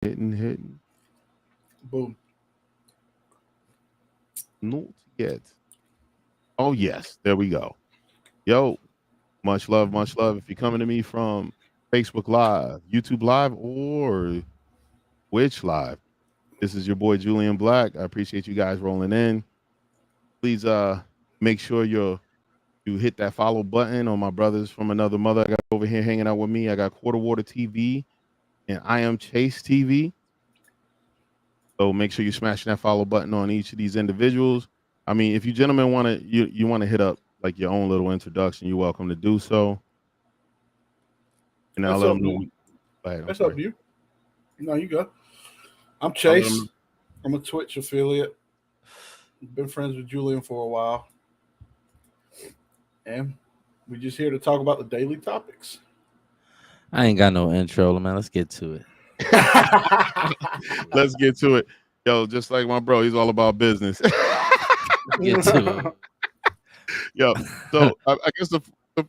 Hitting. Boom. Not yet. Oh, yes. There we go. Yo, much love, much love. If you're coming to me from Facebook Live, YouTube Live, or Twitch Live, this is your boy Julian Blaq. I appreciate you guys rolling in. Please make sure you hit that follow button on my brothers from another mother. I got over here hanging out with me. I got Quater TV and ImChxsee TV. So make sure you're smashing that follow button on each of these individuals. I mean, if you gentlemen want to, you want to hit up like your own little introduction, you're welcome to do so. And I'll let them know. That's up to you. No, you go. I'm Chase. I'm a Twitch affiliate. Been friends with Julian for a while. And we're just here to talk about the daily topics. I ain't got no intro, man. Let's get to it. Let's get to it. Yo, just like my bro, he's all about business. Get to it. Yo, so I guess the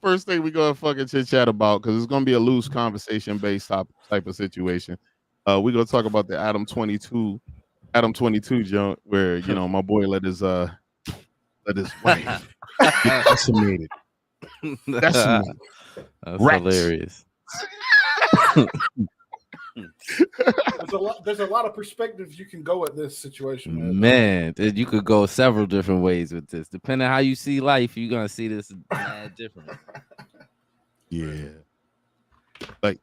first thing we're going to fucking chit-chat about, because it's going to be a loose conversation-based type of situation, we're going to talk about the Adam 22 joint where, you know, my boy let his wife get decimated. That's hilarious. There's a lot of perspectives you can go at this situation. Man, you could go several different ways with this. Depending on how you see life, you're gonna see this different. Yeah, like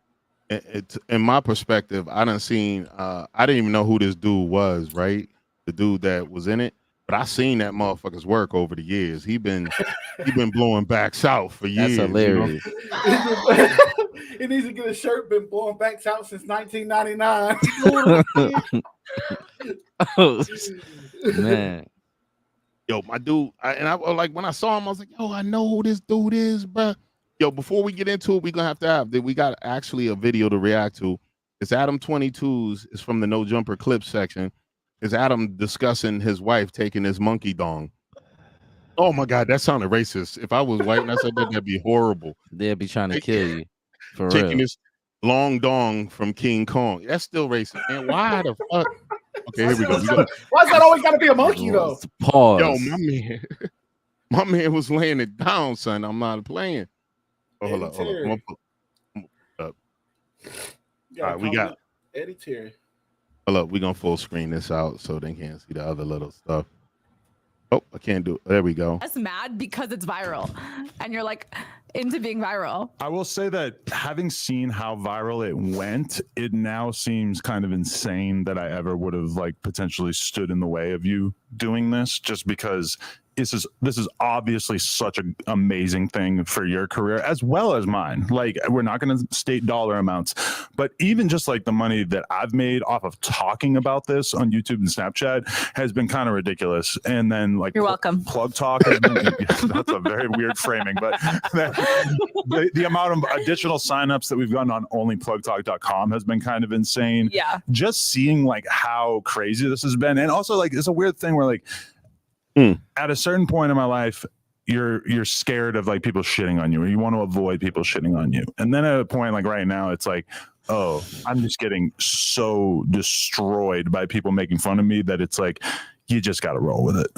in my perspective, I done seen. I didn't even know who this dude was. Right, the dude that was in it, but I seen that motherfucker's work over the years. He been blowing back south for years. That's hilarious. You know? He needs to get a shirt been blowing backs out since 1999. Oh, man. Yo, my dude, I like when I saw him, I was like, yo, I know who this dude is, bro. Yo, before we get into it, we're gonna have we got actually a video to react to. It's Adam 22's. It's from the No Jumper clip section. It's Adam discussing his wife taking his monkey dong. Oh my God, that sounded racist. If I was white and I said that, that'd be horrible. They'd be trying to kill you. For taking real. this long dong from King Kong. That's still racist, man. Why the fuck? Okay, here we go. Why is that always got to be a monkey, though? Pause. Yo, my man was laying it down, son. I'm not playing. Oh, hold up. All right, we got Eddie Terry. Hold up, we're gonna full screen this out so they can't see the other little stuff. Oh, I can't do it. There we go. That's mad because it's viral, and you're like into being viral. I will say that having seen how viral it went, it now seems kind of insane that I ever would have like potentially stood in the way of you doing this, just because this is obviously such an amazing thing for your career as well as mine. Like, we're not going to state dollar amounts, but even just like the money that I've made off of talking about this on YouTube and Snapchat has been kind of ridiculous. And then like, you're welcome. Plug talk has been, that's a very weird framing, but the amount of additional signups that we've gotten on onlyplugtalk.com has been kind of insane. Yeah. Just seeing like how crazy this has been. And also like, it's a weird thing where like, at a certain point in my life, you're scared of like people shitting on you, or you want to avoid people shitting on you. And then at a point like right now, it's like, oh, I'm just getting so destroyed by people making fun of me that it's like, you just got to roll with it.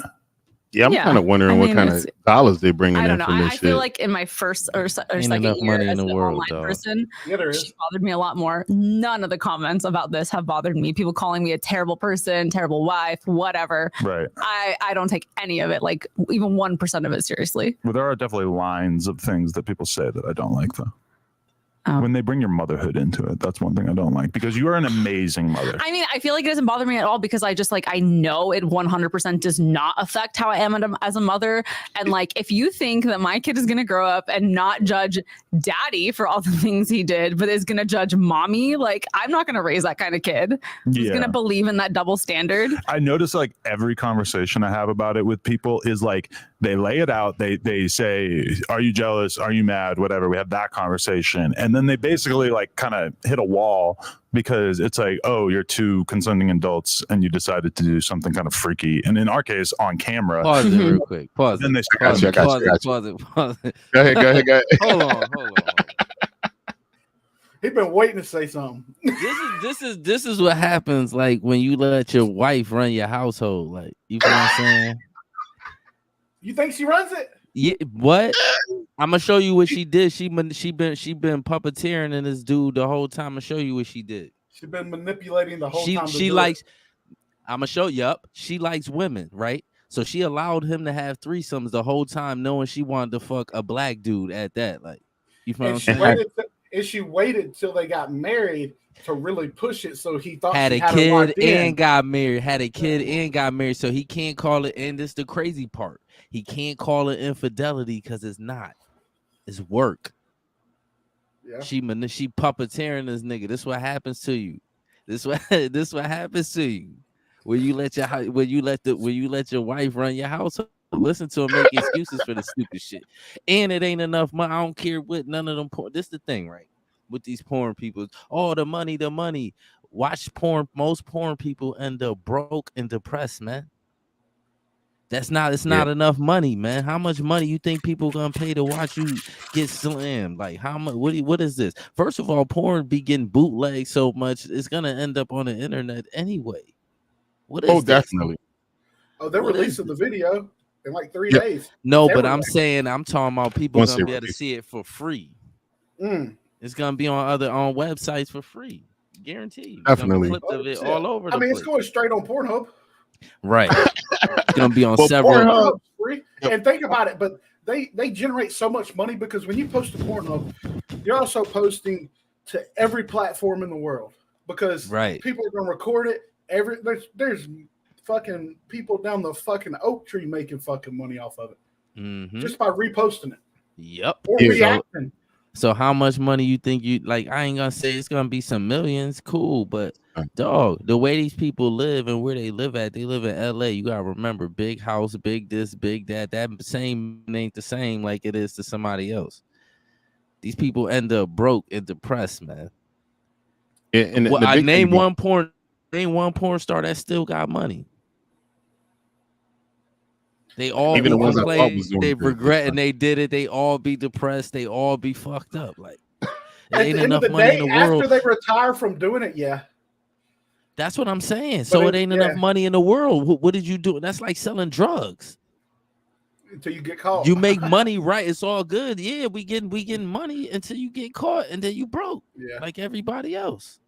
Yeah, I'm kind of wondering what kind of dollars they bring in. I don't know. From this I feel like in my first or second year money as in the an world, online person, it bothered me a lot more. None of the comments about this have bothered me. People calling me a terrible person, terrible wife, whatever. Right. I don't take any of it, like even 1% of it, seriously. Well, there are definitely lines of things that people say that I don't like, though. When they bring your motherhood into it, that's one thing I don't like, because you are an amazing mother. I mean, I feel like it doesn't bother me at all, because I just like, I know it 100% does not affect how I am as a mother. And like, if you think that my kid is going to grow up and not judge daddy for all the things he did, but is going to judge mommy, like, I'm not going to raise that kind of kid. He's going to believe in that double standard. I notice like every conversation I have about it with people is like, they lay it out. They say, are you jealous? Are you mad? Whatever. We have that conversation. And then they basically like kind of hit a wall, because it's like, oh, you're two consenting adults and you decided to do something kind of freaky. And in our case, on camera. Pause it real quick. Pause then it. They Pause it. Go ahead. Go ahead. Hold on. He been waiting to say something. This is what happens like when you let your wife run your household. Like, you know what I'm saying? You think she runs it? Yeah, what? I'm gonna show you what she did. She been puppeteering in this dude the whole time. I'm gonna show you what she did. She been manipulating the whole time. She likes. I'm gonna show you. Up. She likes women, right? So she allowed him to have threesomes the whole time, knowing she wanted to fuck a black dude at that. Like, you know what I'm saying? She waited till they got married to really push it. So he thought had she a had kid in. and got married. Had a kid and got married. So he can't call it. And this is the crazy part. He can't call it infidelity because it's not. It's work. Yeah. She puppeteering this nigga. This what happens to you. This what happens to you. When you let your wife run your household, listen to him make excuses for the stupid shit. And it ain't enough money. I don't care what none of them porn. This is the thing, right? With these porn people. Oh, the money. Watch porn. Most porn people end up broke and depressed, man. It's not enough money, man. How much money you think people gonna pay to watch you get slammed? Like, how much? What is this? First of all, porn be getting bootlegged so much, it's gonna end up on the internet anyway. What is this? Definitely. Oh, they're releasing the video in like 3 days. No, but I'm talking about people gonna be able to see it for free. It's gonna be on websites for free. Guaranteed. Definitely. Clips of it all over. It's going straight on Pornhub. Right. It's gonna be on several. Pornhub free. And think about it, but they generate so much money because when you post to Pornhub, you're also posting to every platform in the world because people are gonna record it. There's fucking people down the fucking oak tree making fucking money off of it just by reposting it. Yep. Or reacting. So how much money you think you like? I ain't gonna say it's gonna be some millions, cool, but dog, the way these people live and where they live in LA. You gotta remember, big house, big this, big that. That same ain't the same like it is to somebody else. These people end up broke and depressed, man. Name one porn star that still got money. They all even be the ones complaining, they regret and they did it. They all be depressed. They all be fucked up. Like, there ain't enough money in the world. After they retire from doing it, that's what I'm saying. So it ain't enough money in the world. What did you do? That's like selling drugs. Until you get caught. You make money, right? It's all good. Yeah, we getting money until you get caught and then you broke. Yeah. Like everybody else.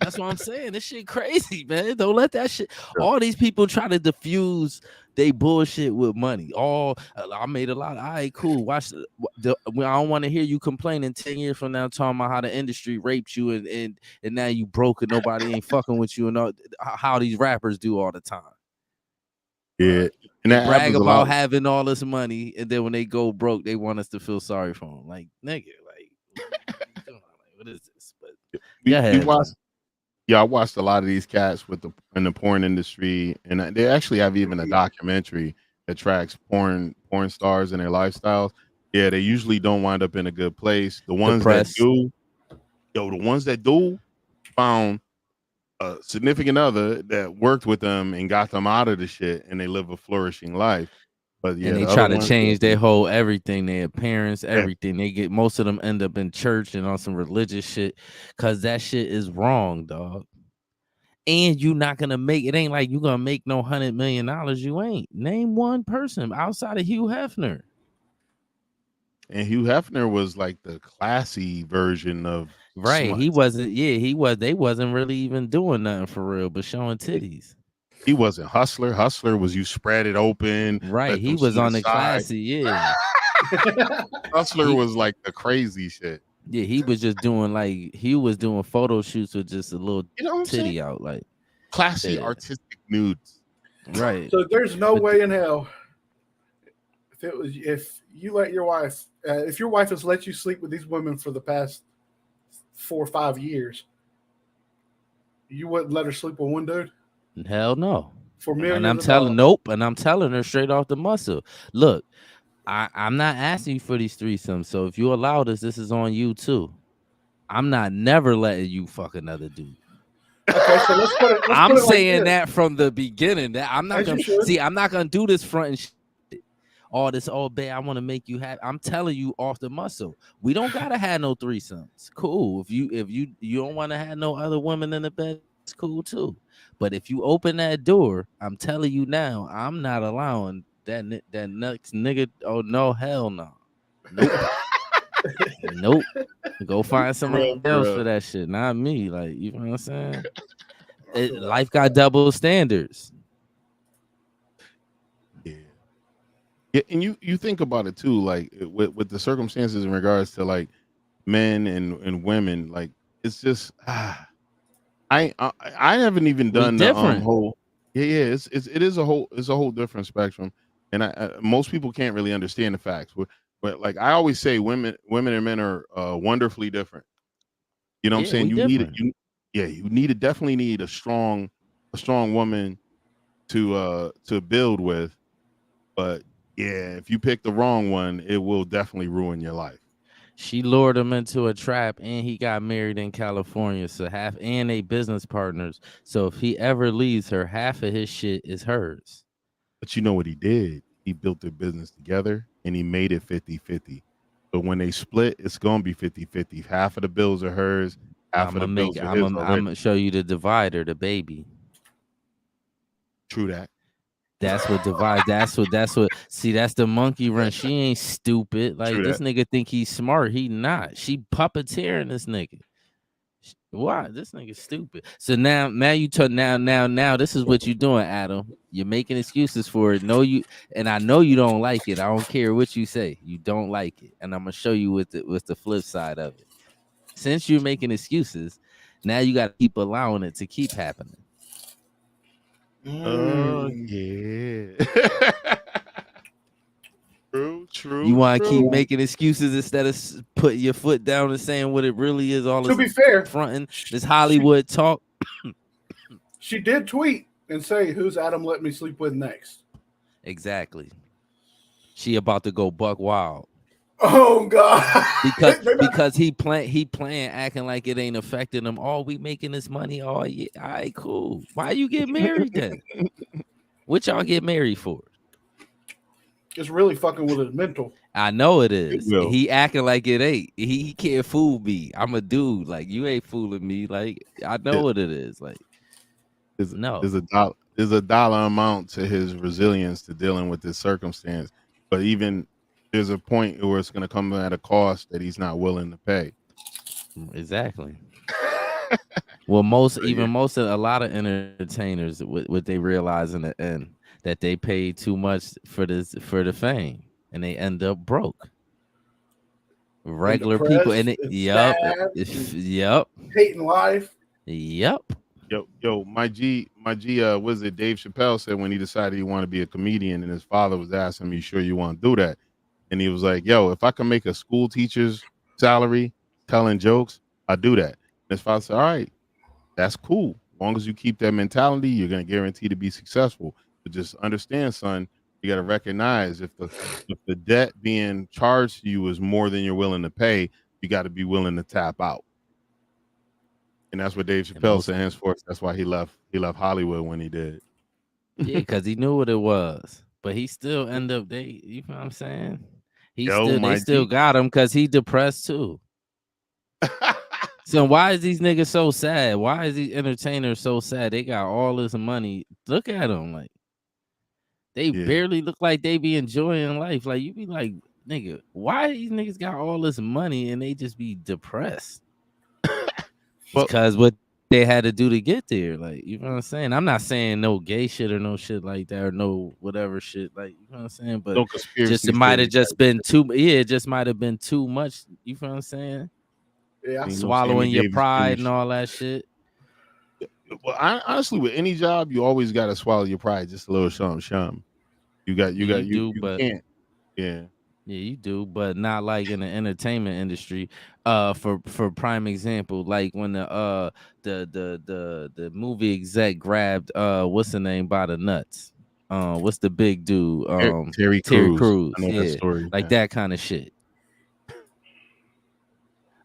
That's what I'm saying. This shit crazy, man. Don't let that shit. All these people try to diffuse they bullshit with money. I made a lot. All right, cool. Watch. I don't want to hear you complaining 10 years from now talking about how the industry raped you and now you broke and nobody ain't fucking with you and all, how these rappers do all the time. Yeah, and that brag about having all this money, and then when they go broke, they want us to feel sorry for them. Like, nigga, what is this? But I watched a lot of these cats in the porn industry, and they actually have even a documentary that tracks porn stars and their lifestyles. Yeah, they usually don't wind up in a good place. The ones that do, found a significant other that worked with them and got them out of the shit, and they live a flourishing life. But yeah, and they try to change their whole everything, their appearance, everything. They get most of them end up in church and on some religious shit because that shit is wrong, dog. And you're not gonna make it. Ain't like you're gonna make no $100 million. You ain't. Name one person outside of Hugh Hefner. And Hugh Hefner was like the classy version of right. He wasn't. Yeah, he was. They wasn't really even doing nothing for real, but showing titties. He wasn't Hustler. Hustler was you spread it open. Right. He was on the classy. Yeah. Hustler was like the crazy shit. Yeah, he was just doing he was doing photo shoots with just a little titty out, like classy artistic nudes. Right. So there's no way in hell if you let your wife if your wife has let you sleep with these women for the past 4 or 5 years, you wouldn't let her sleep with one dude? Hell no. For millions and I'm telling her straight off the muscle. Look, I'm not asking you for these threesomes. So if you allow this is on you too. I'm not never letting you fuck another dude. Okay, so let's put it. I'm saying that from the beginning. That I'm not gonna see. I'm not gonna do this front and shit. all this, oh babe, I want to make you happy. I'm telling you off the muscle. We don't gotta have no threesomes. Cool. If you don't want to have no other women in the bed, it's cool too. But if you open that door, I'm telling you now, I'm not allowing that next nigga. Oh no, hell no. Nope. Nope. Go find somebody else for that shit, not me. Like, you know what I'm saying? Life got double standards. Yeah, and you think about it too, like with the circumstances in regards to like men and women, like it's just I haven't even done the whole it is a whole different spectrum, and most people can't really understand the facts. But like I always say, women and men are wonderfully different. You know what I'm saying? You definitely need a strong woman to build with, but yeah, if you pick the wrong one, it will definitely ruin your life. She lured him into a trap, and he got married in California. So and they business partners. So if he ever leaves her, half of his shit is hers. But you know what he did? He built their business together, and he made it 50-50. But when they split, it's gonna be 50-50. Half of the bills are hers. Half of the bills are his. I'm gonna show you the divider, the baby. True that. That's what divides. That's what. See, that's the monkey wrench. She ain't stupid. Like this nigga think he's smart. He not. She puppeteering this nigga. Why? This nigga stupid. So now you talk. Now this is what you doing, Adam. You're making excuses for it. No, and I know you don't like it. I don't care what you say. You don't like it, and I'm gonna show you with the flip side of it. Since you're making excuses, now you got to keep allowing it to keep happening. Oh yeah. True. You want to keep making excuses instead of putting your foot down and saying what it really is. All to be fair, fronting this Hollywood talk. She did tweet and say, "Who's Adam let me sleep with next?" Exactly. She about to go buck wild. Oh God! because he playing acting like it ain't affecting him. Oh, we making this money. Oh yeah, all right, cool. Why you get married then? What y'all get married for? It's really fucking with his mental. I know it is. He acting like it ain't. He can't fool me. I'm a dude. Like you ain't fooling me. Like I know what it is. Like there's a dollar amount to his resilience to dealing with this circumstance, but even there's a point where it's going to come at a cost that he's not willing to pay. Exactly. Well, a lot of entertainers, what they realize in the end, that they pay too much for the fame, and they end up broke. Regular people, and hating life. Yep. Yo, my G, was it Dave Chappelle said when he decided he wanted to be a comedian, and his father was asking him, "You sure you want to do that?" And he was like, "Yo, if I can make a school teacher's salary telling jokes, I do that." And his father said, "All right, that's cool. As long as you keep that mentality, you're going to guarantee to be successful. But just understand, son, you got to recognize if the debt being charged to you is more than you're willing to pay, you got to be willing to tap out." And that's what Dave Chappelle said henceforth. That's why he left Hollywood when he did. Yeah, because he knew what it was. But he still you know what I'm saying? They still got him because he depressed too. So why is these niggas so sad? Why is these entertainers so sad? They got all this money. Look at them, like they barely look like they be enjoying life. Like you be like, nigga, why these niggas got all this money and they just be depressed? Because what they had to do to get there, like you know what I'm saying. I'm not saying no gay shit or no shit like that or no whatever shit, like you know what I'm saying. But it might have just been too. Yeah, it just might have been too much. You know what I'm saying? Yeah, swallowing your pride and all that shit. Well, honestly, with any job, you always got to swallow your pride just a little shum. You can't. Yeah, you do, but not like in the entertainment industry. For prime example, like when the movie exec grabbed what's the name by the nuts? What's the big dude? Terry Crews. Yeah, that story. Like that kind of shit.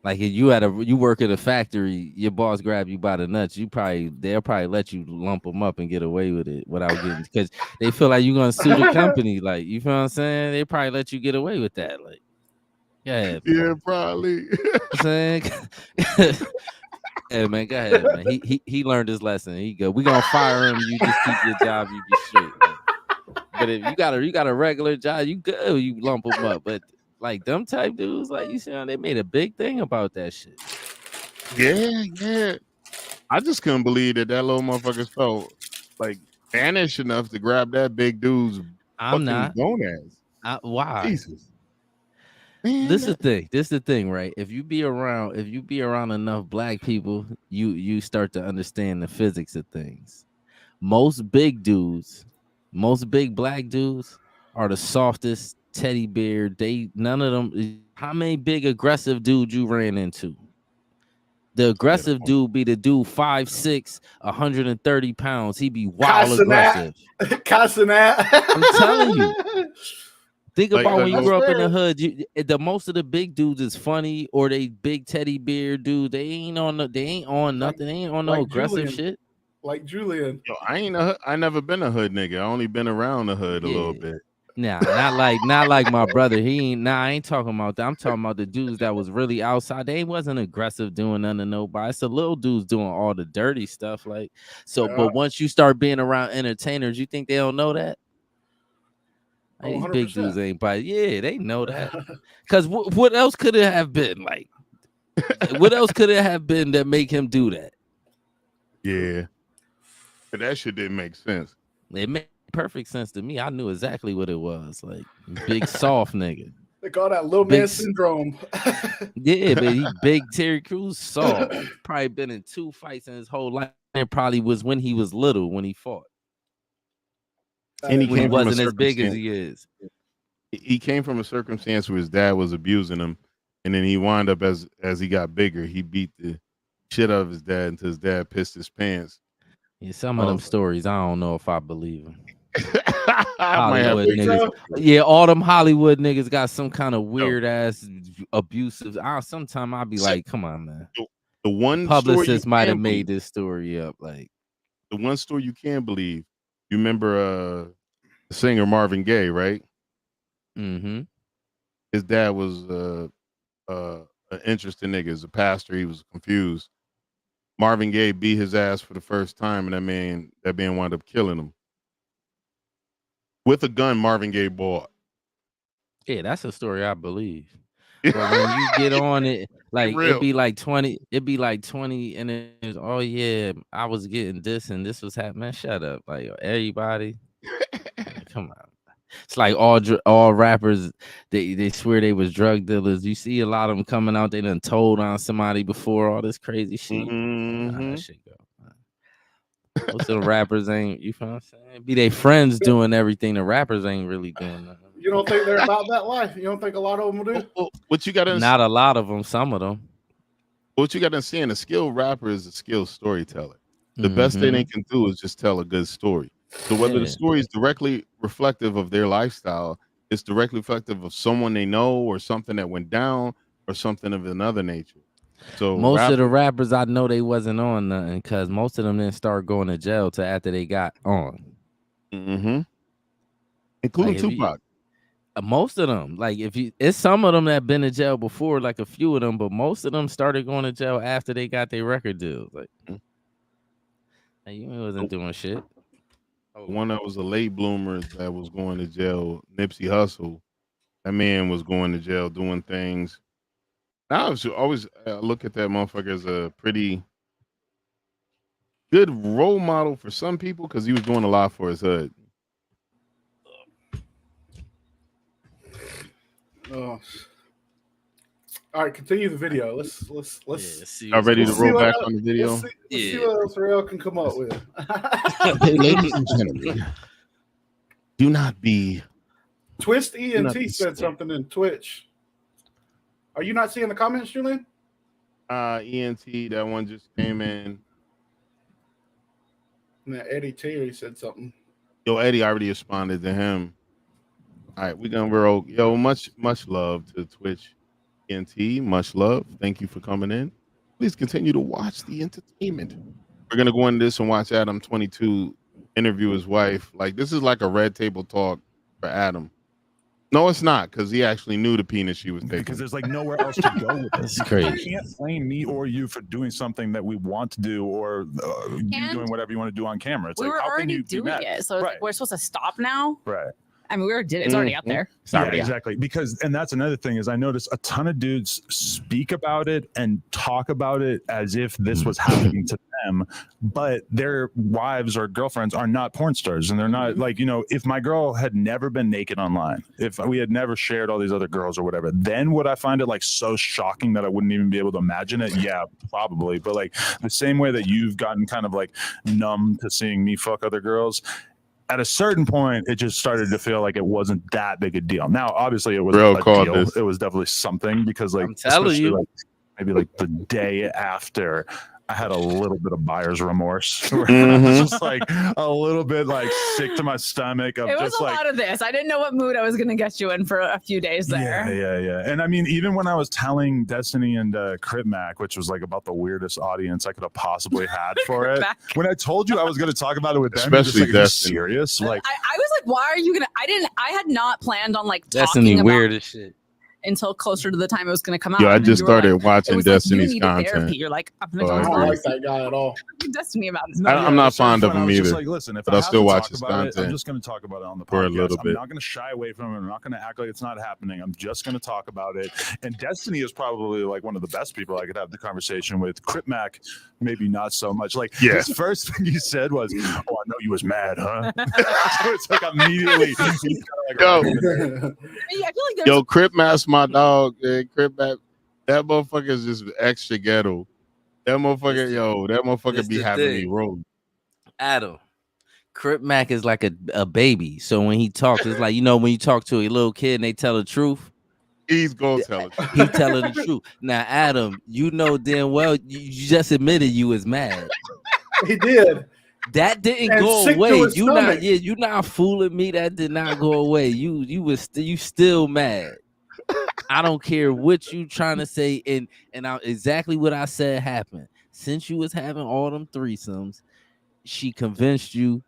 Like if you work at a factory, your boss grab you by the nuts, they'll probably let you lump them up and get away with it without getting, because they feel like you're gonna sue the company. Like, you feel what I'm saying? They probably let you get away with that. Like, yeah, probably. I'm saying, yeah, man, go ahead, man. He learned his lesson. He go, we gonna fire him. You just keep your job. You be straight. Like, but if you got a regular job, you good. You lump them up. But like them type dudes, like you see, they made a big thing about that shit. Yeah. I just couldn't believe that little motherfucker felt like Spanish enough to grab that big dude's fucking gonads. Why? Jesus. Man, This is the thing, right? If you be around enough black people, you start to understand the physics of things. Most big black dudes are the softest teddy bear. None of them. How many big aggressive dudes you ran into? The aggressive dude be the dude 5'6", 130 pounds. He be wild aggressive. I'm telling you. Think about when you grew up in the hood. The most of the big dudes is funny, or they big teddy bear dude. They ain't on nothing. They ain't on no aggressive shit. Like Julian. Yo, I never been a hood nigga. I only been around the hood a little bit. Nah, not like my brother. He ain't. Nah, I ain't talking about that. I'm talking about the dudes that was really outside. They wasn't aggressive doing nothing to nobody. It's the little dudes doing all the dirty stuff. Like, so, but once you start being around entertainers, you think they don't know that? Like, these big dudes ain't by. Yeah, they know that. Cause what else could it have been? Like, what else could it have been that make him do that? Yeah, but that shit didn't make sense. It made perfect sense to me. I knew exactly what it was. Like, big soft nigga. They call that little man syndrome. Yeah, but he big Terry Crews soft. Probably been in 2 fights in his whole life. It probably was when he was little when he fought. And he wasn't as big as he is. He came from a circumstance where his dad was abusing him, and then he wound up as he got bigger, he beat the shit out of his dad until his dad pissed his pants. Yeah, some of them stories, I don't know if I believe them. Hollywood niggas. Yeah, all them Hollywood niggas got some kind of weird ass abusive. Sometimes I'll be like, come on, man. The one publicist might have made this story up. Like, the one story you can't believe. You remember the singer Marvin Gaye, right? Mm-hmm. His dad was an interesting nigga. As a pastor, he was confused. Marvin Gaye beat his ass for the first time, and that man wound up killing him with a gun Marvin Gaye bought. Yeah, that's a story I believe. But when you get on it, like it'd be like 20, and it's oh yeah, I was getting this and this was happening. Shut up, like everybody. Come on. It's like all rappers, they swear they was drug dealers. You see a lot of them coming out, they done told on somebody before, all this crazy shit. Nah, that shit go. Most of the rappers ain't, you feel what I'm saying? Be they friends doing everything. The rappers ain't really doing nothing. You don't think they're about that life? You don't think a lot of them will do? What you got to Not a lot of them, some of them. What you got to understand, a skilled rapper is a skilled storyteller. The best thing they can do is just tell a good story. So whether the story is directly reflective of their lifestyle, it's directly reflective of someone they know or something that went down or something of another nature. So most of the rappers I know, they wasn't on nothing because most of them didn't start going to jail till after they got on. Mm-hmm. Including like Tupac. Most of them, like it's some of them that been in jail before, like a few of them, but most of them started going to jail after they got their record deals. Like, you wasn't doing shit. One that was a late bloomer that was going to jail, Nipsey Hussle. That man was going to jail doing things. I always look at that motherfucker as a pretty good role model for some people because he was doing a lot for his hood. Oh. All right, continue the video. Let's see. Y'all ready to roll back on the video? Let's see what else Rael can come up with. Hey, ladies and gentlemen, do not be. Twist ENT said something in Twitch. Are you not seeing the comments, Julian? ENT, that one just came in. And Eddie Terry said something. Yo, Eddie already responded to him. All right, we're gonna roll. Yo, much love to Twitch. ENT, much love. Thank you for coming in. Please continue to watch the entertainment. We're gonna go into this and watch Adam 22 interview his wife. Like this is like a red table talk for Adam. No, it's not, because he actually knew the penis she was taking. Because there's like nowhere else to go with it. That's crazy. You can't blame me or you for doing something that we want to do, or you doing whatever you want to do on camera. It's we like, were how can already you doing it, so it's like we're supposed to stop now. Right. I mean, we already did it. It's already out there. Yeah, exactly. Because, and that's another thing is I noticed a ton of dudes speak about it and talk about it as if this was happening to them, but their wives or girlfriends are not porn stars, and they're not like, you know, if my girl had never been naked online, if we had never shared all these other girls or whatever, then would I find it like so shocking that I wouldn't even be able to imagine it? Yeah, probably. But like the same way that you've gotten kind of like numb to seeing me fuck other girls, at a certain point, it just started to feel like it wasn't that big a deal. Now, obviously, it was a deal. It was definitely something because, like, I'm telling you, like, maybe like the day after, I had a little bit of buyer's remorse. Where I was just like a little bit like sick to my stomach. Of it was just a like, lot of this. I didn't know what mood I was going to get you in for a few days there. Yeah. And I mean, even when I was telling Destiny and Crit Mac, which was like about the weirdest audience I could have possibly had for it, when I told you I was going to talk about it with them, especially like, Destiny. Serious? Like, I was like, why are you gonna? I had not planned on like Destiny talking weird about as shit until closer to the time it was going to come out. Yo, I just started like, watching Destiny's content. Therapy. You're like, I'm gonna I talk don't like that guy at all. Destiny about it. No, I'm not fond of him either. Like, listen, if but I I still watch his about it, content. I'm just going to talk about it on the podcast. For a little bit. I'm not going to shy away from it. I'm not going to act like it's not happening. I'm just going to talk about it. And Destiny is probably like one of the best people I could have the conversation with. Crit Mac, maybe not so much. Like his first thing he said was, "Oh, I know you was mad, huh?" So it's like immediately. He's kind of like, I feel like yo, Crip Mask, my dog. Crip Mac, that motherfucker is just extra ghetto. That motherfucker be having me roll. Adam, Crip Mac is like a baby. So when he talks, it's like, you know, when you talk to a little kid and they tell the truth, he's gonna tell it. He's telling the truth. Now, Adam, you know damn well you just admitted you was mad. He did. That didn't go away. You not fooling me. That did not go away. You still mad. I don't care what you trying to say, and exactly what I said happened. Since you was having all them threesomes, she convinced you,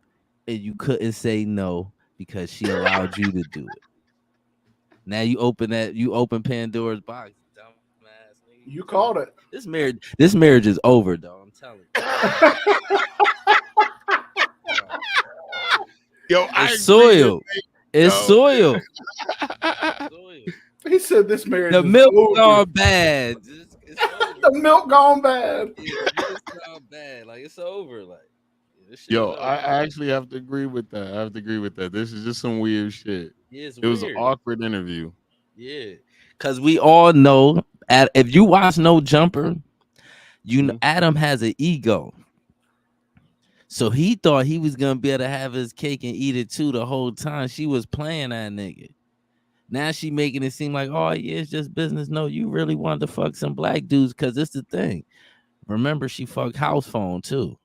and you couldn't say no because she allowed you to do it. Now you open Pandora's box. Dumbass nigga. You called it. This marriage is over, though. I'm telling you. Yo, it's soil. It's soil. He said this marriage. The milk gone bad. The milk gone bad. It's gone bad. Like it's over. Like yo, I actually have to agree with that. This is just some weird shit. Yeah, it was an awkward interview. Yeah, because we all know if you watch No Jumper, you know Adam has an ego. So he thought he was gonna be able to have his cake and eat it too the whole time. She was playing that nigga. Now she making it seem like, oh yeah, it's just business. No, you really wanted to fuck some black dudes because it's the thing. Remember, she fucked House Phone too.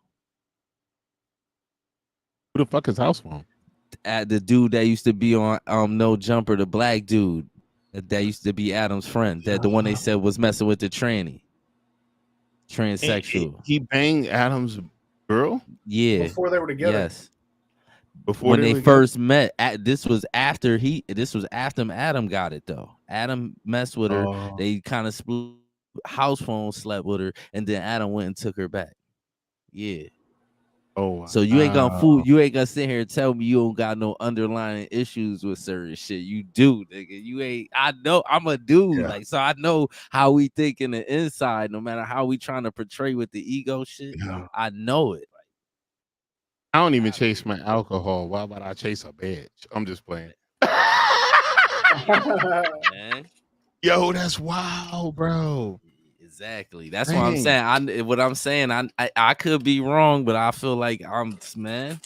Who the fuck is House Phone? The dude that used to be on No Jumper, the black dude that used to be Adam's friend. That the one they said was messing with the transsexual. He banged Adam's girl? Yeah. Before they were together. Yes. Before when they first met, this was after Adam got it though. Adam messed with her. They kind of split. House Phone slept with her, and then Adam went and took her back. Yeah. Oh. So you ain't gonna fool. You ain't gonna sit here and tell me you don't got no underlying issues with certain shit. You do, nigga. You ain't. I know. I'm a dude. Yeah. Like, so I know how we think in the inside. No matter how we trying to portray with the ego shit, I know it. I don't even chase my alcohol. Why would I chase a bitch? I'm just playing. Man. Yo, that's wild, bro. Exactly. That's what I'm saying. I could be wrong, but I feel like man.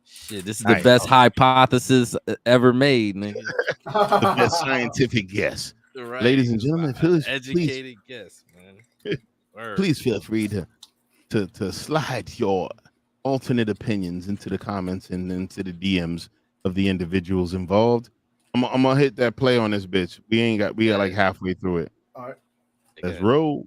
Shit, this is the best hypothesis ever made, nigga. The best scientific guess. Right. Ladies and gentlemen, educated guess, man. Please feel free to slide your alternate opinions into the comments and into the DMs of the individuals involved. I'm gonna hit that play on this bitch. We got like halfway through it. All right. Let's roll.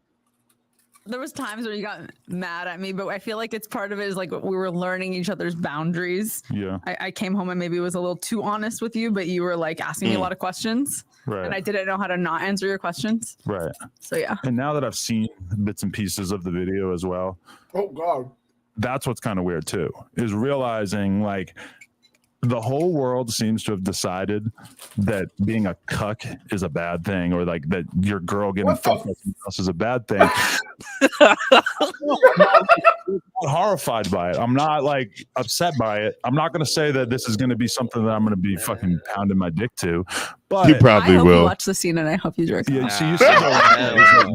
There was times where you got mad at me, but I feel like it's part of it is like we were learning each other's boundaries. Yeah. I came home and maybe was a little too honest with you, but you were like asking me a lot of questions. Right. And I didn't know how to not answer your questions. Right. So yeah. And now that I've seen bits and pieces of the video as well, oh God, that's what's kind of weird too, is realizing like the whole world seems to have decided that being a cuck is a bad thing, or like that your girl getting fucked by someone else is a bad thing. I'm not horrified by it. I'm not like upset by it. I'm not going to say that this is going to be something that I'm going to be fucking pounding my dick to, but you probably I hope will. You watch the scene and I hope you jerk. Yeah, so you said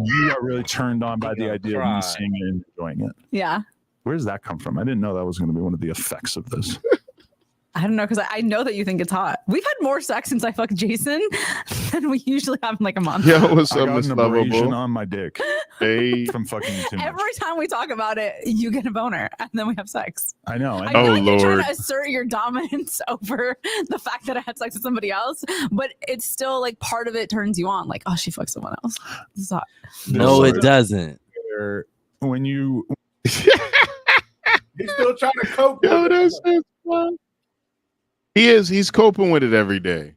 you are really turned on by the idea of me seeing it and enjoying it. Yeah. Where does that come from? I didn't know that was going to be one of the effects of this. I don't know, because I know that you think it's hot. We've had more sex since I fucked Jason than we usually have in like a month. Yo, what's I up, got Miss an abrasion Lovable? on my dick Hey, from fucking too much. Every time we talk about it, you get a boner and then we have sex. I know. I I feel know. like you're trying Lord. to assert your dominance over the fact that I had sex with somebody else, but it's still like part of it turns you on. Like, oh, she fucked someone else. This is hot. No, it doesn't. When you he's still trying to cope. Yo, that's fun. He's coping with it every day.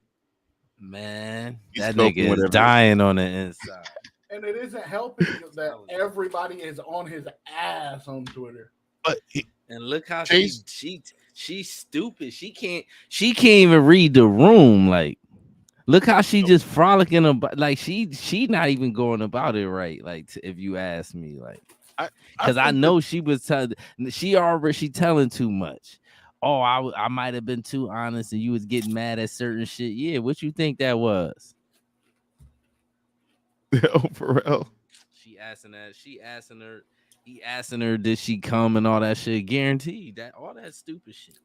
Man, He's that coping nigga with is it. dying on the inside. And it isn't helping that everybody is on his ass on Twitter. But And look how Chase- she's stupid. She can't even read the room. Like, look how she just frolicking about. Like she not even going about it right. Like if you ask me, like, because I know she was she telling too much. Oh, I might have been too honest, and you was getting mad at certain shit. Yeah, what you think that was? oh, for real. He asking her, did she come and all that shit? Guaranteed that all that stupid shit.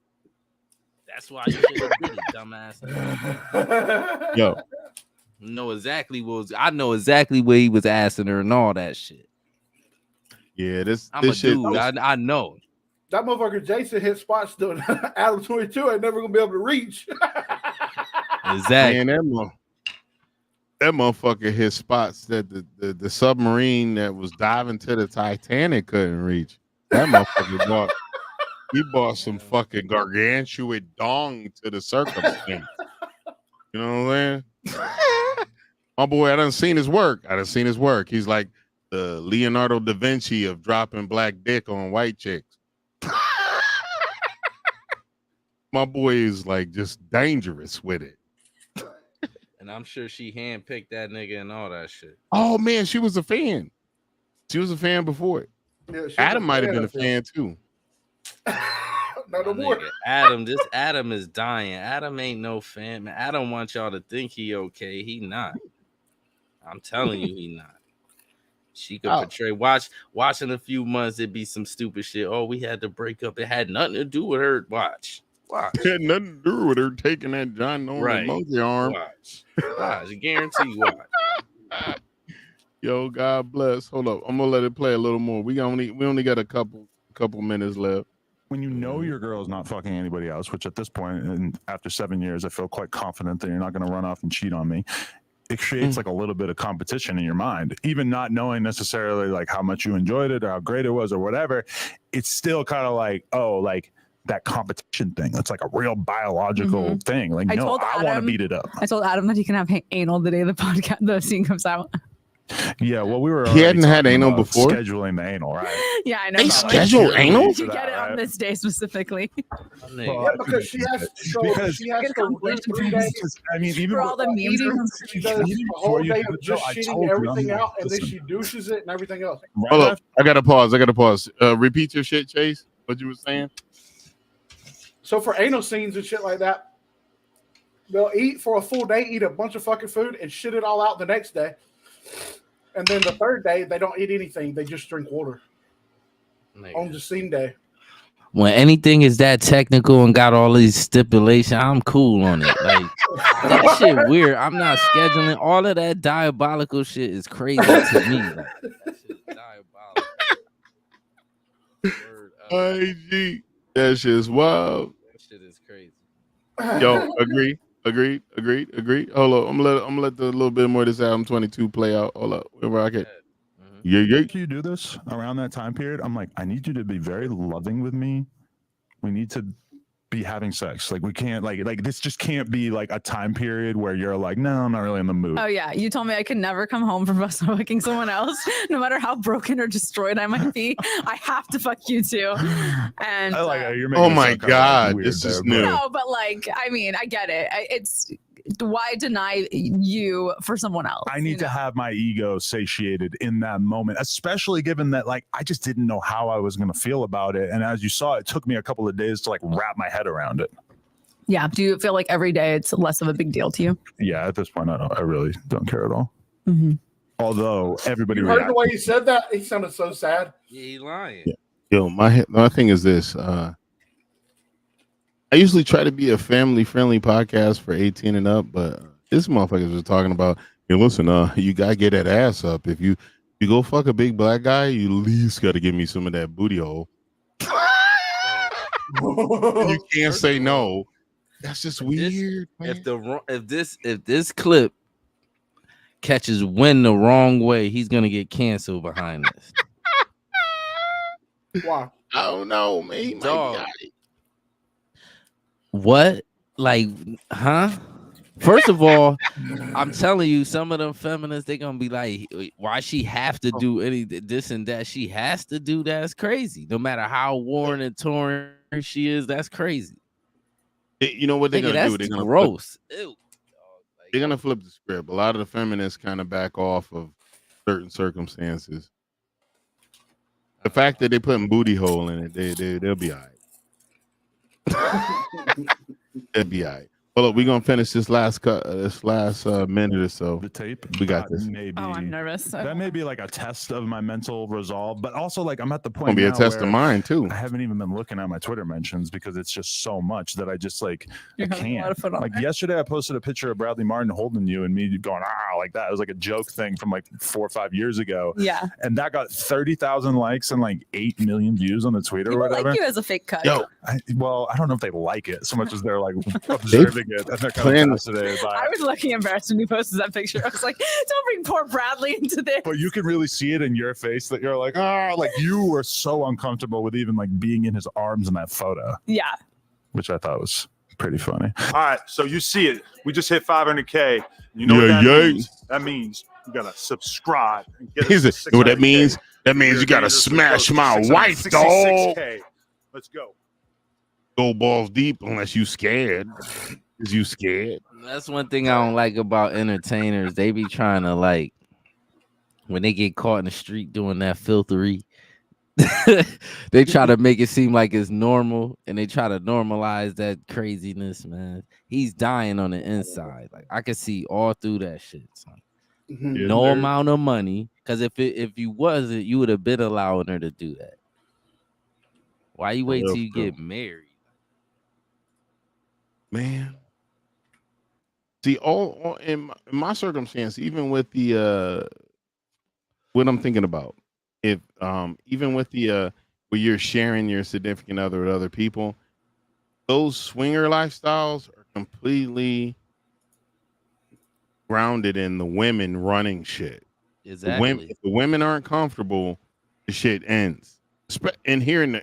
That's why you should have did it, dumbass. Yo, I know exactly what he was asking her and all that shit. yeah, this I'm a shit. dude. I know. That motherfucker Jason hit spots that Adam 22 ain't never gonna be able to reach. Exactly. Man, that motherfucker hit spots that the submarine that was diving to the Titanic couldn't reach. That motherfucker bought some fucking gargantuan dong to the circumstance. You know what I'm saying? My boy, I done seen his work. He's like the Leonardo da Vinci of dropping black dick on white chicks. My boy is like just dangerous with it. And I'm sure she handpicked that nigga and all that shit. Oh man, she was a fan. She was a fan before it. Yeah, Adam might have been a fan too. No more. Adam is dying. Adam ain't no fan, man. Adam wants y'all to think he okay. He not. I'm telling you, he not. She could portray. Watch in a few months, it'd be some stupid shit. Oh, we had to break up. It had nothing to do with her. Watch. It had nothing to do with her taking that John Norman monkey arm. Watch. Guarantee. Watch. Yo, God bless. Hold up, I'm gonna let it play a little more. We only got a couple minutes left. When you know your girl is not fucking anybody else, which at this point, and after 7 years, I feel quite confident that you're not going to run off and cheat on me. It creates like a little bit of competition in your mind, even not knowing necessarily like how much you enjoyed it or how great it was or whatever. It's still kind of like, oh, like that competition thing. That's like a real biological thing. Like, I want to beat it up. I told Adam that he can have anal the day the scene comes out. Yeah, well, we were. He hadn't had anal before. Scheduling the anal, right? Yeah, I know. They schedule anal. You get it on this day specifically. Yeah, because she has to wait 3 days. I mean, even for all the memes. She does a whole day of just shitting everything out, and then she douches it and everything else. Hold up, I gotta pause. Repeat your shit, Chase. What you were saying? So for anal scenes and shit like that, they'll eat for a full day, eat a bunch of fucking food, and shit it all out the next day. And then the third day, they don't eat anything. They just drink water on the scene day. When anything is that technical and got all these stipulations, I'm cool on it. Like that shit weird. I'm not scheduling. All of that diabolical shit is crazy to me. Like, that shit is diabolical. IG. That shit is wild. That shit is crazy. Yo, agree. Agreed. Hold up, I'm gonna let the little bit more of this album 22 play out. Hold up, wherever I can. Yeah. You do this around that time period. I'm like, I need you to be very loving with me. We need to be having sex. Like we can't like this just can't be like a time period where you're like, no, I'm not really in the mood. Oh yeah, you told me I could never come home from fucking someone else, no matter how broken or destroyed I might be. I have to fuck you too. And I like you're making oh my god, this is new. No, but like, I mean, I get it. It's why deny you for someone else? I need to have my ego satiated in that moment, especially given that like I just didn't know how I was going to feel about it. And as you saw, it took me a couple of days to like wrap my head around it. Yeah. Do you feel like every day it's less of a big deal to you? Yeah. At this point, I really don't care at all. Mm-hmm. Although everybody heard the way he said that, he sounded so sad. Yeah, he lying. Yeah. Yo, my thing is this. I usually try to be a family-friendly podcast for 18 and up, but this motherfuckers was talking about, hey, listen, you gotta get that ass up. If you go fuck a big black guy, you at least gotta give me some of that booty hole. You can't say no. That's just weird. If this clip catches wind the wrong way, he's gonna get canceled behind this. Wow. I don't know, man. Dog. What? Like, huh? First of all, I'm telling you, some of them feminists, they're gonna be like, why she have to do any this and that? She has to do that's crazy. No matter how worn and torn she is, that's crazy. You know what they're gonna do? They're gonna gross. They're gonna flip the script. A lot of the feminists kind of back off of certain circumstances. The fact that they putting booty hole in it, they'll be all right. It'll be all right. Well, look, we're gonna finish this last minute or so. The tape. We got this. Maybe, I'm nervous. That may be like a test of my mental resolve, but also like I'm at the point. Gonna be a test of mine too. I haven't even been looking at my Twitter mentions because it's just so much that I just like I can't. Like yesterday, I posted a picture of Bradley Martin holding you and me going like that. It was like a joke thing from like 4 or 5 years ago. Yeah. And that got 30,000 likes and like 8 million views on the Twitter or People whatever. like you as a fake cut. Yo, I don't know if they like it so much as they're like observing it and they're kind of fascinated by it. I was looking embarrassed when you posted that picture. I was like, don't bring poor Bradley into this. But you can really see it in your face that you're like, like you were so uncomfortable with even like being in his arms in that photo. Yeah. Which I thought was pretty funny. All right, so you see it. We just hit 500K. You know what that means? That means you gotta subscribe and get us to what that means? That means you gotta smash my wife, dog. Let's go. Go balls deep unless you scared. Is you scared? That's one thing I don't like about entertainers. They be trying to like when they get caught in the street doing that filthery. They try to make it seem like it's normal and they try to normalize that craziness, man. He's dying on the inside. Like I can see all through that shit. Son. No amount of money. Because if you wasn't, you would have been allowing her to do that. Why you wait till you get married? Man. See, all in my circumstance, even with the what I'm thinking about, if even with the where you're sharing your significant other with other people, those swinger lifestyles are completely grounded in the women running shit. Exactly. If the women aren't comfortable, the shit ends. And here in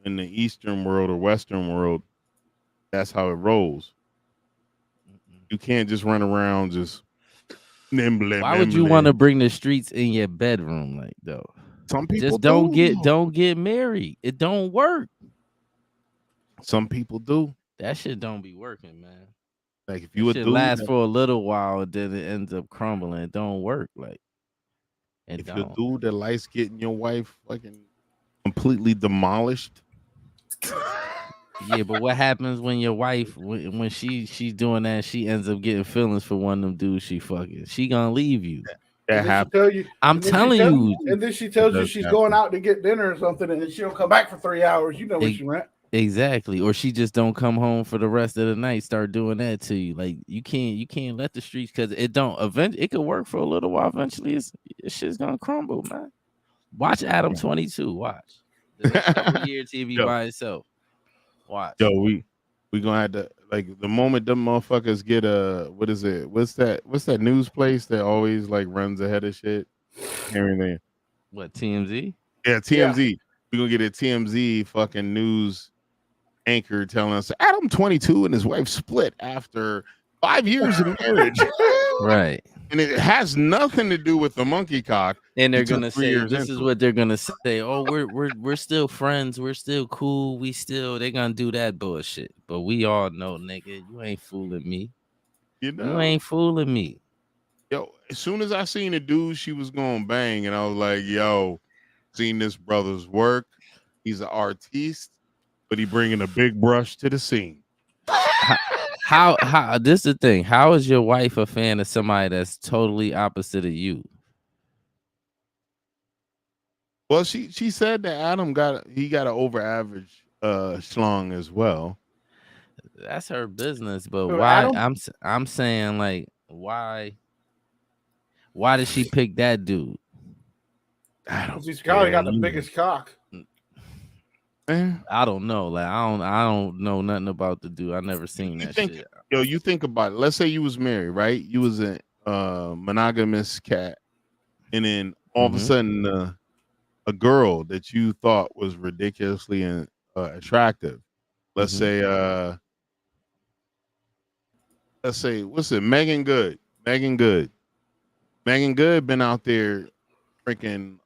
the Eastern world or Western world, that's how it rolls. You can't just run around just nimbling. Why would you want to bring the streets in your bedroom like though? Some people just don't get married. It don't work. Some people do. That shit don't be working, man. Like if you would last for a little while and then it ends up crumbling. It don't work. Like if you're a dude that likes getting your wife fucking completely demolished. Yeah, but what happens when your wife, when she's doing that, she ends up getting feelings for one of them dudes she fucking? She gonna leave you. That happens. I'm telling you. And then she tells you she's going out to get dinner or something, and then she don't come back for 3 hours. You know where she went. Exactly. Or she just don't come home for the rest of the night. Start doing that to you. Like you can't let the streets because it don't. Eventually, it could work for a little while. Eventually, it's shit's gonna crumble, man. Watch Adam 22. Watch. Year TV by itself. Watch. Yo, We gonna have to like the moment them motherfuckers get what is it? What's that news place that always like runs ahead of shit? Everything. What, TMZ? Yeah, TMZ. We're gonna get a TMZ fucking news anchor telling us Adam 22 and his wife split after 5 years of marriage. Right. And it has nothing to do with the monkey cock. And they're gonna say this is what they're gonna say. Oh, we're still friends, we're still cool, they're gonna do that bullshit. But we all know, nigga, you ain't fooling me. You ain't fooling me. Yo, as soon as I seen the dude she was gonna bang, and I was like, yo, seen this brother's work. He's an artiste, but he bringing a big brush to the scene. How this is the thing. How is your wife a fan of somebody that's totally opposite of you? Well, she said that Adam got an over average schlong as well. That's her business, but why Adam? I'm saying like why did she pick that dude? He's probably got the biggest cock. I don't know. Like I don't know nothing about the dude. I never seen that shit. Yo, you think about it. Let's say you was married, right? You was a monogamous cat, and then all of a sudden, a girl that you thought was ridiculously attractive. Let's say, what's it? Megan Good been out there freaking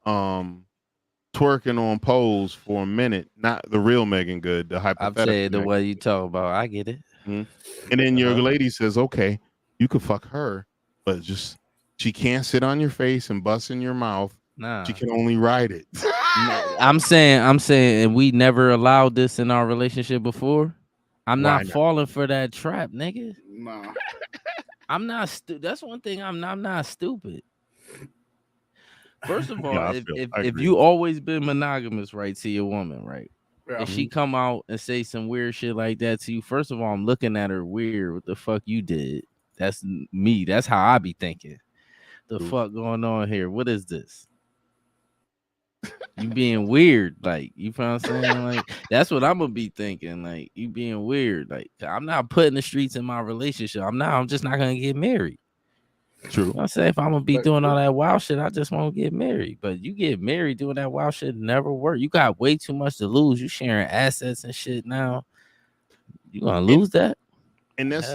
twerking on poles for a minute, not the real Megan Good, the hypothetical. I'm saying the way you talk about, I get it. Mm-hmm. And then your lady says, okay, you could fuck her, but just she can't sit on your face and bust in your mouth. Nah, she can only ride it. I'm saying, and we never allowed this in our relationship before. I'm not falling for that trap, nigga. Nah, I'm not. That's one thing. I'm not stupid. First of all, if you always been monogamous, right, to your woman, right, and she come out and say some weird shit like that to you, first of all, I'm looking at her weird. What the fuck you did? That's me. That's how I be thinking. The fuck going on here? What is this? You being weird, like, you know what I'm saying? Like, that's what I'm gonna be thinking. Like, you being weird. Like, I'm not putting the streets in my relationship. I'm just not gonna get married. True. I say if I'm gonna be doing all that wild shit, I just won't get married. But you get married doing that wild shit never work. You got way too much to lose. You sharing assets and shit now. You gonna lose that? And this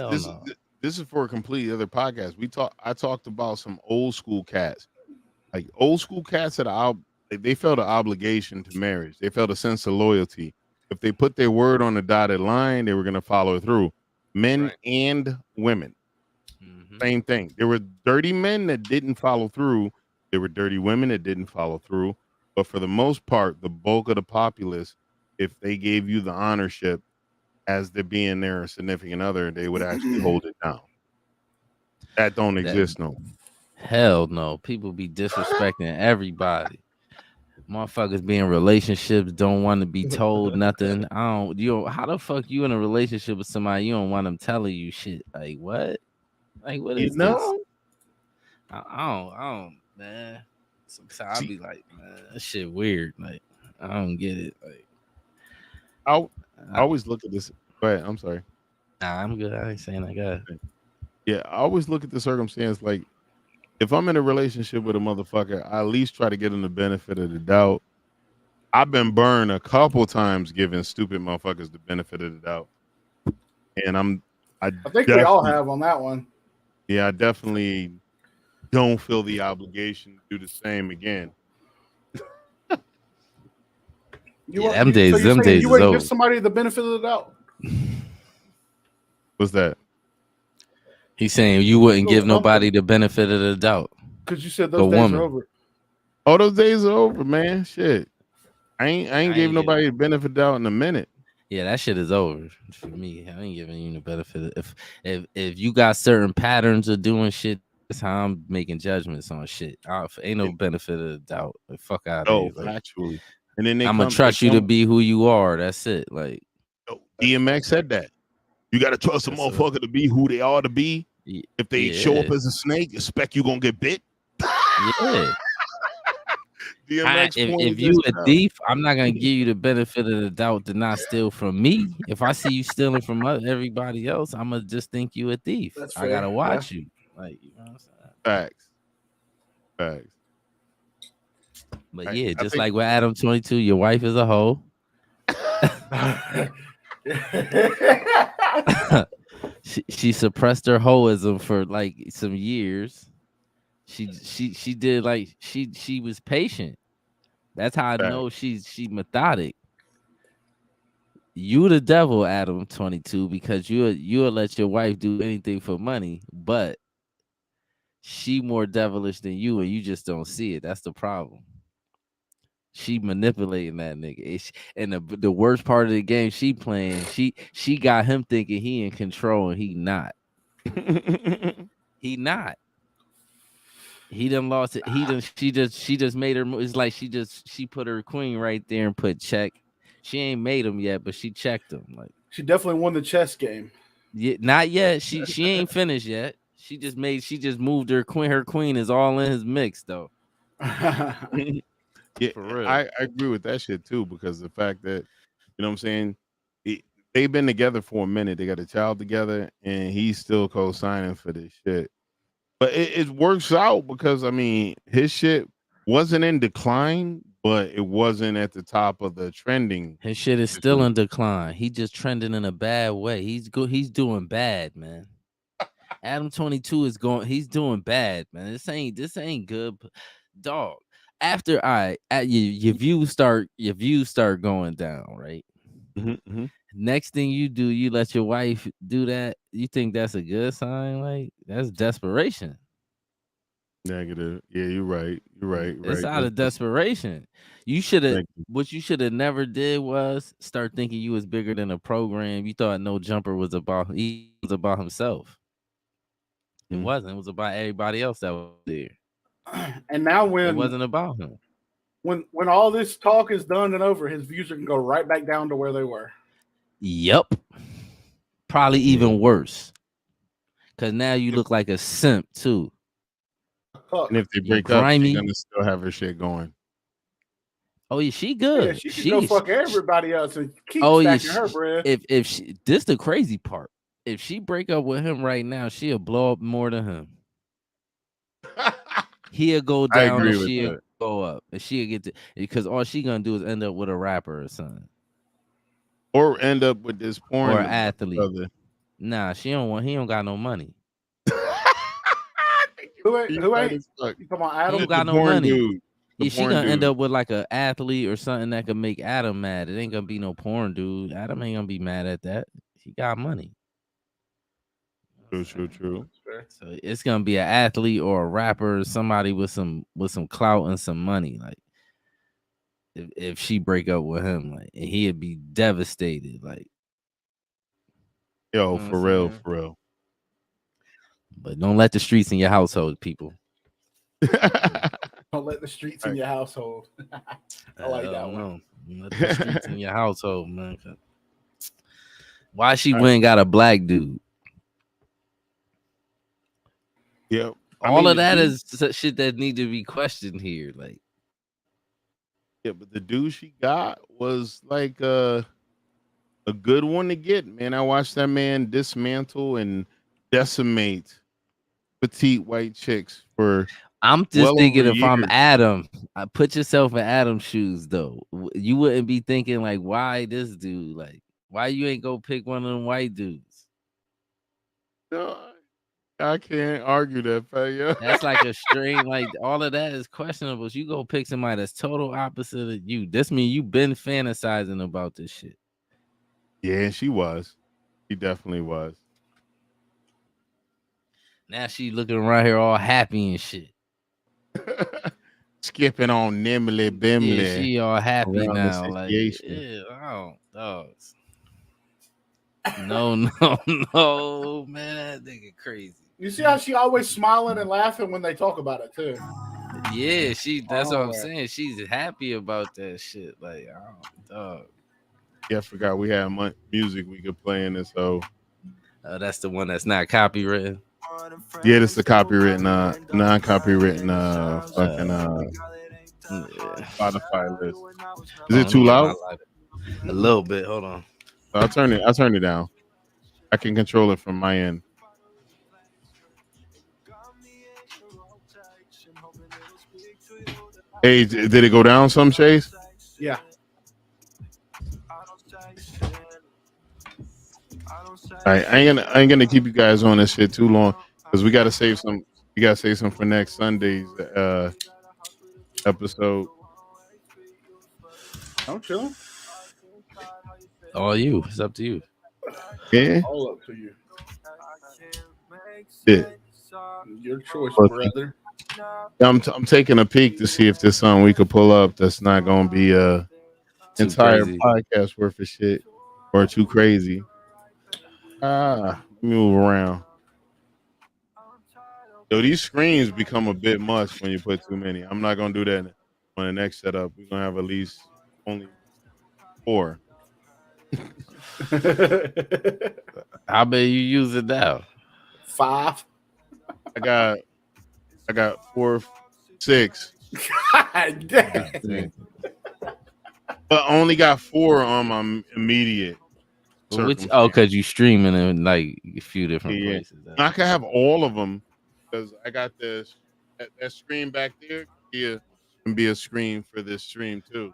is for a completely other podcast. I talked about some old school cats, like old school cats that they felt an obligation to marriage. They felt a sense of loyalty. If they put their word on the dotted line, they were gonna follow through. Men and women. Same thing. There were dirty men that didn't follow through. There were dirty women that didn't follow through. But for the most part, the bulk of the populace, if they gave you the honorship as there being their significant other, they would actually hold it down. That don't exist no. Hell no. People be disrespecting everybody. Motherfuckers be in relationships, don't want to be told nothing. How the fuck you in a relationship with somebody you don't want them telling you shit? Like what? Like what is this? I don't, man. Sometimes I be like, man, that shit weird. Like I don't get it. Like I always look at this. Go ahead. I'm sorry. Nah, I'm good. I ain't saying I got it. Yeah, I always look at the circumstance like if I'm in a relationship with a motherfucker, I at least try to get him the benefit of the doubt. I've been burned a couple times giving stupid motherfuckers the benefit of the doubt, and I think we all have on that one. Yeah, I definitely don't feel the obligation to do the same again. Them days you wouldn't is give somebody the benefit of the doubt. What's that? He's saying you wouldn't give nobody the benefit of the doubt. Because you said those days are over. Oh, those days are over, man. Shit. I ain't giving nobody the benefit of the doubt in a minute. Yeah, that shit is over for me. I ain't giving you the benefit. If you got certain patterns of doing shit, that's how I'm making judgments on shit. Ain't no benefit of the doubt. Like, fuck out of here. Actually. And then I'm gonna trust you to be who you are. That's it. Like DMX said that. You gotta trust a motherfucker to be who they are to be. If they show up as a snake, expect you gonna get bit. Yeah. If you a thief, I'm not gonna give you the benefit of the doubt to not steal from me. If I see you stealing from everybody else, I'm gonna just think you a thief. I gotta watch you. Like, you know what I'm saying? Facts. But just like with Adam 22, your wife is a hoe. she suppressed her hoism for like some years. She did like she was patient. That's how I know she methodic. You the devil, Adam 22, because you'll let your wife do anything for money, but she more devilish than you, and you just don't see it. That's the problem. She manipulating that nigga. And the worst part of the game she playing, she got him thinking he in control, and he not. He not. He done lost it. She just made her. It's like she put her queen right there and put check. She ain't made him yet, but she checked him. Like, she definitely won the chess game. Yeah, not yet. She ain't finished yet. She just moved her queen. Her queen is all in his mix though. Yeah, for real. I agree with that shit too, because the fact that, you know what I'm saying, they've been together for a minute. They got a child together, and he's still co-signing for this shit. But it works out because, I mean, his shit wasn't in decline, but it wasn't at the top of the trending. His shit is still in decline. He just trending in a bad way. He's good. He's doing bad, man. Adam 22 is going. He's doing bad, man. This ain't good, dog. After your views start going down, right? Mm-hmm. Next thing you do, you let your wife do that. You think that's a good sign? Like, that's desperation. Negative. Yeah, you're right. It's out of desperation. You should have. What you should have never did was start thinking you was bigger than a program. You thought No Jumper was about. He was about himself. It wasn't. It was about everybody else that was there. And now when it wasn't about him. When all this talk is done and over, his views are gonna go right back down to where they were. Yep. Probably even worse. Cause now you look like a simp too. And if they break up, she's gonna still have her shit going. Oh yeah, she good. Yeah, she can go fuck everybody else and keep stacking her bread. If she, this the crazy part. If she break up with him right now, she'll blow up more than him. He'll go down and she'll go up, and she'll get to, because all she gonna do is end up with a rapper or something, or end up with this porn or athlete. Nah, he don't got no money. Who ain't? You come on, Adam. He don't got no money. Yeah, she gonna end up with like an athlete or something that could make Adam mad. It ain't gonna be no porn dude. Adam ain't gonna be mad at that. He got money. True. So it's gonna be an athlete or a rapper, somebody with some clout and some money. Like, if she break up with him, like, and he'd be devastated. Like, yo, for real. But don't let the streets in your household, people. Don't let the streets in your household. I like that one. Don't let the streets in your household, man. Why she went got a black dude? Yep. All of that is shit that need to be questioned here. Like, yeah, but the dude she got was like a good one to get, man. I watched that man dismantle and decimate petite white chicks for. I'm just thinking if I'm Adam, put yourself in Adam's shoes though. You wouldn't be thinking like, why this dude? Like, why you ain't go pick one of them white dudes? No, I can't argue that, fella. That's like a string. Like, all of that is questionable. You go pick somebody that's total opposite of you. This means you been fantasizing about this shit. Yeah, she was. She definitely was. Now she looking around here all happy and shit. Skipping on nimbly bimly. Yeah, she all happy now. Like, yeah, dogs. No, man, that nigga crazy. You see how she always smiling and laughing when they talk about it too. Yeah, that's what I'm saying. She's happy about that shit. Like, dog. Yeah, I forgot we had music we could play in this. So that's the one that's not copywritten. Yeah, this is the copywritten, non-copywritten, fucking Spotify list. Is it too loud? A little bit. Hold on. I'll turn it down. I can control it from my end. Hey, did it go down some, Chase? Yeah. All right, I ain't gonna keep you guys on this shit too long because we gotta save some. We gotta save some for next Sunday's episode. I'm chilling. All you. It's up to you. Yeah. All up to you. Yeah. Your choice, brother. I'm taking a peek to see if there's something we could pull up that's not gonna be entire crazy. podcast worth of shit or too crazy. Move around. Yo, these screens become a bit much when you put too many. I'm not gonna do that on the next setup. We're gonna have at least only 4. How many you use it now? 5. I got 4, 6. God damn. But I only got 4 on my immediate. Because you streaming in like a few different places. I could have all of them because I got this that screen back there. Yeah, can be a screen for this stream too.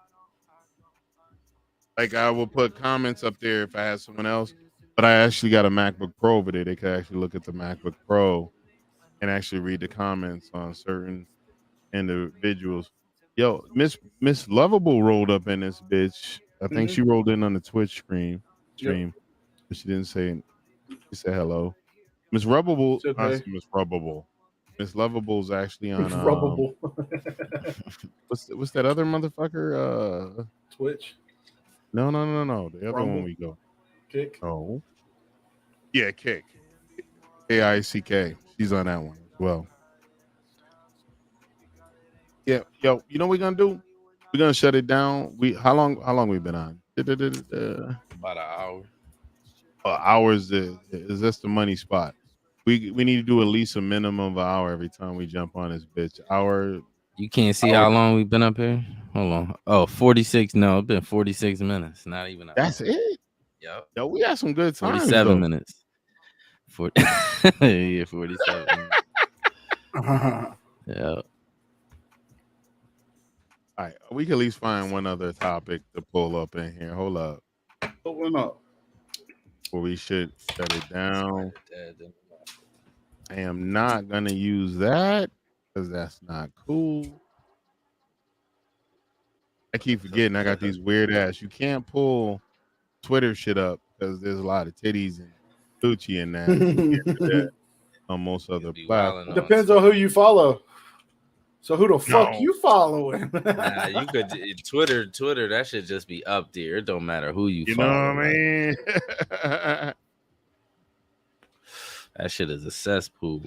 Like I will put comments up there if I had someone else, but I actually got a MacBook Pro over there. They could actually look at the MacBook Pro and actually read the comments on certain individuals. Yo, Miss Lovable rolled up in this bitch. I think she rolled in on the Twitch stream, but she didn't say. She said hello. Miss Rubbable. Okay. Miss Rubbable. Miss Lovable's actually on. Rubbable. What's that other motherfucker? Twitch. No. The other Rumble. one we go. Kick. Oh. Yeah, Kick. KICK. She's on that one as well. Yeah, yo, you know what we're gonna do? We're gonna shut it down. How long we been on? About an hour. Hours is this the money spot? We need to do at least a minimum of an hour every time we jump on this bitch. Hour. You can't see how long we've been up here? Hold on. Oh, 46. No, it's been 46 minutes. Not even. That's it? Yep. Yo, we had some good times. 47 minutes. 47. Yeah. All right, we can at least find one other topic to pull up in here. Hold up. Open up. Or we should shut it down. I am not gonna use that because that's not cool. I keep forgetting I got these weird ass. You can't pull Twitter shit up because there's a lot of titties and Gucci in that. On most other platforms. Depends on who you follow. So who the fuck you following? Nah, you could Twitter. That should just be up there. It don't matter who you follow. Know what I mean? That shit is a cesspool.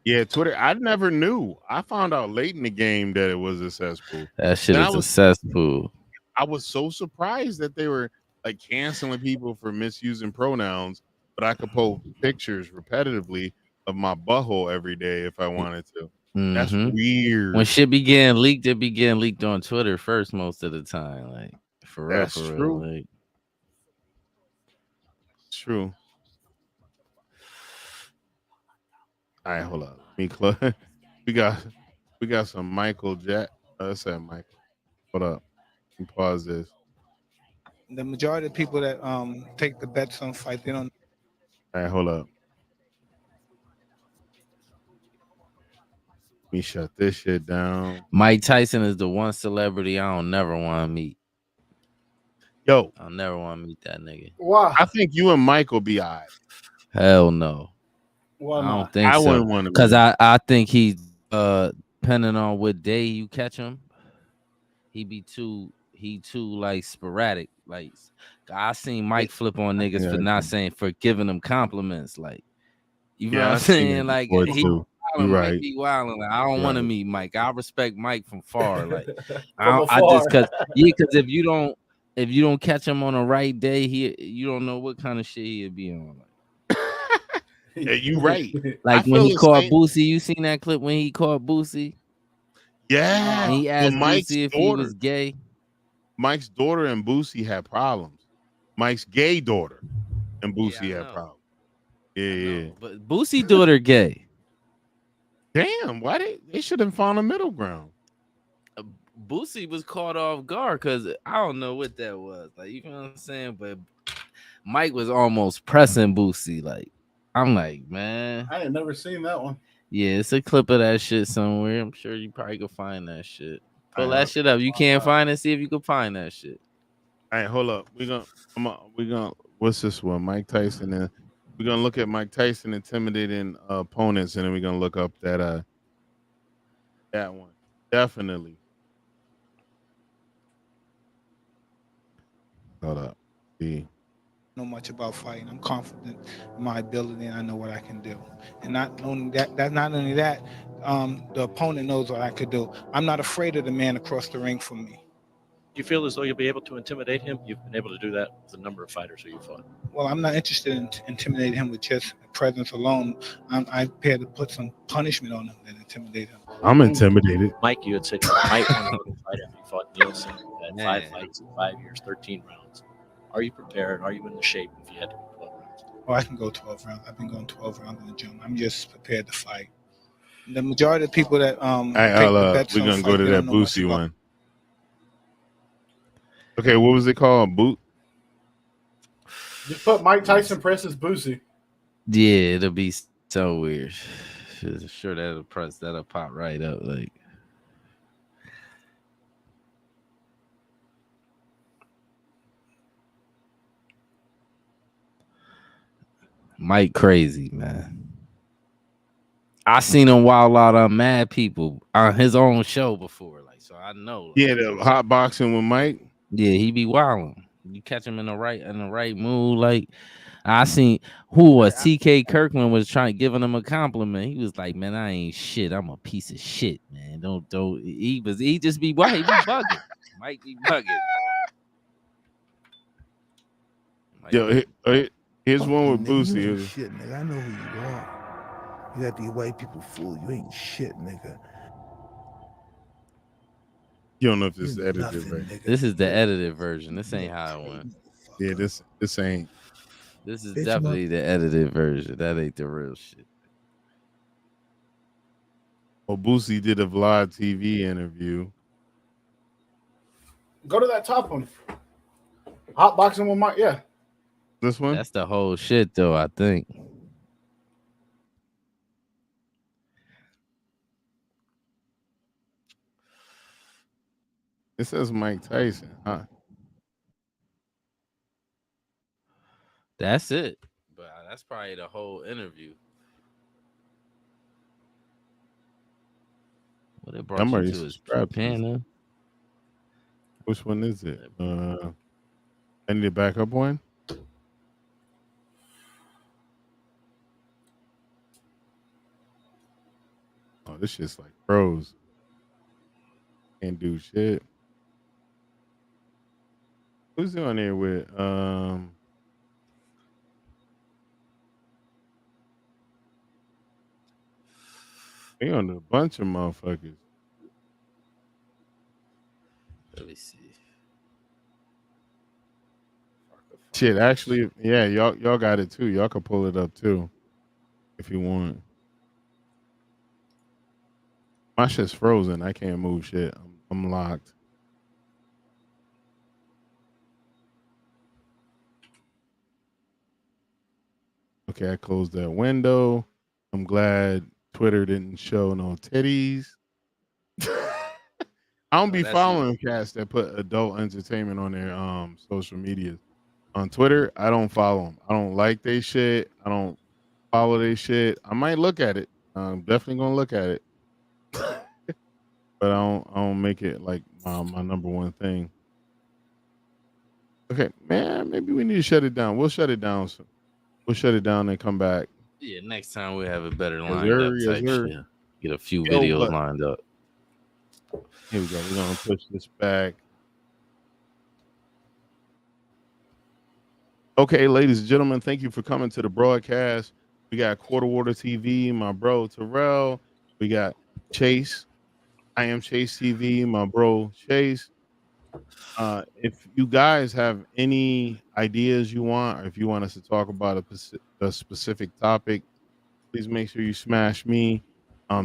Yeah, Twitter. I never knew. I found out late in the game that it was a cesspool. That shit is a cesspool. I was so surprised that they were like canceling people for misusing pronouns, but I could post pictures repetitively of my butthole every day if I wanted to. That's weird. When shit began leaked, it began leaked on Twitter first most of the time. Like for real, that's true. Real, like. It's true. All right, hold up. We got some Michael Jack. Let's say Michael. Hold up. Let me pause this. The majority of people that take the bets on fight, they don't. All right, hold up. Let me shut this shit down. Mike Tyson is the one celebrity I don't never want to meet. Yo, I'll never want to meet that nigga. Why? I think you and Mike will be all right. Hell no. Why I not? don't think I so. wouldn't want to Because I think he's depending on what day you catch him, he too like sporadic. Like I seen Mike flip on niggas for giving them compliments. Like you know what I'm saying? Like he right. be wilding. Like, I don't want to meet Mike. I respect Mike from far. Like From I afar. just because if you don't catch him on the right day, you don't know what kind of shit he'll be on. Yeah, you right. Like when he caught Boosie, you seen that clip when he caught Boosie? Yeah. And he asked Boosie if he was gay. Mike's daughter and Boosie had problems. Mike's gay daughter and Boosie had problems. Yeah. But Boosie daughter gay. Damn, why they should have found a middle ground. Boosie was caught off guard because I don't know what that was. Like, you know what I'm saying? But Mike was almost pressing Boosie. Like, I'm like, man. I ain't never seen that one. Yeah, it's a clip of that shit somewhere. I'm sure you probably could find that shit. Pull that shit up. You can't find it. See if you can find that shit. All right, hold up. We're gonna what's this one? Mike Tyson, and we're gonna look at Mike Tyson intimidating opponents, and then we're gonna look up that one. Definitely. Hold up. See. Know much about fighting. I'm confident in my ability, and I know what I can do. And not only that, the opponent knows what I could do. I'm not afraid of the man across the ring from me. Do you feel as though you'll be able to intimidate him? You've been able to do that with a number of fighters who you fought. Well, I'm not interested in intimidating him with just presence alone. I'm prepared to put some punishment on him and intimidate him. I'm intimidated. Mike, you had said you might want to fight after you fought Nielsen. You had 5 fights in 5 years, 13 rounds. Are you prepared? Are you in the shape if you had to go 12 rounds? Oh, I can go 12 rounds. I've been going 12 rounds in the gym. I'm just prepared to fight. The majority of people that we're gonna go to that Boosie one. Okay, what was it called? Just put Mike Tyson presses Boosie. Yeah, it'll be so weird. Sure, that'll pop right up. Like, Mike crazy, man. I seen him wild out on Mad People on his own show before, like, so I know. Like, yeah, the hot boxing with Mike. Yeah, he be wilding. You catch him in the right mood. Like, I seen who was TK Kirkland was giving him a compliment. He was like, "Man, I ain't shit. I'm a piece of shit, man. Don't." He just be white. He be bugging. Mike be bugging. Yo, here's one with Boosie. You ain't shit, nigga. I know who you are. You got these white people fool. You ain't shit, nigga. You don't know if this is edited, right? This is the edited version. This ain't how it went. Yeah, this ain't. This is definitely the edited version. That ain't the real shit. Well, Boosie did a Vlad TV interview. Go to that top one. Hot boxing with Mike. Yeah. This one? That's the whole shit, though, I think. It says Mike Tyson, huh? That's it. But that's probably the whole interview. What it brought you to is Panda. Which one is it? I need a backup one. Oh, this shit's like pros. Can't do shit. Who's on there with? They on a bunch of motherfuckers. Let me see. Shit, actually, yeah, y'all got it too. Y'all can pull it up too, if you want. My shit's frozen. I can't move shit. I'm locked. Okay, I closed that window. I'm glad Twitter didn't show no titties. I don't be following cats that put adult entertainment on their social media. On Twitter, I don't follow them. I don't like they shit. I don't follow they shit. I might look at it. I'm definitely gonna look at it. But I don't make it like my number one thing. Okay, man, maybe we need to shut it down. We'll shut it down. We'll shut it down and come back. Yeah, next time we'll have it better lined up type shit. Get a few videos lined up. Here we go. We're gonna push this back. Okay, ladies and gentlemen, thank you for coming to the broadcast. We got Quater TV, my bro Terrell. We got Chase. I am Chase TV, my bro Chase. If you guys have any ideas you want, or if you want us to talk about a specific topic, please make sure you smash me,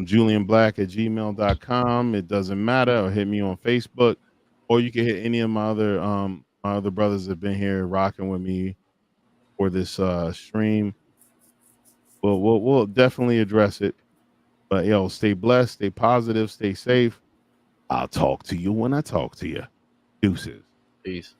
Julian Blaq at gmail.com. It doesn't matter, or hit me on Facebook, or you can hit any of my other brothers that have been here rocking with me for this stream. We'll definitely address it. But yo, stay blessed, stay positive, stay safe. I'll talk to you when I talk to you. Deuces. Peace.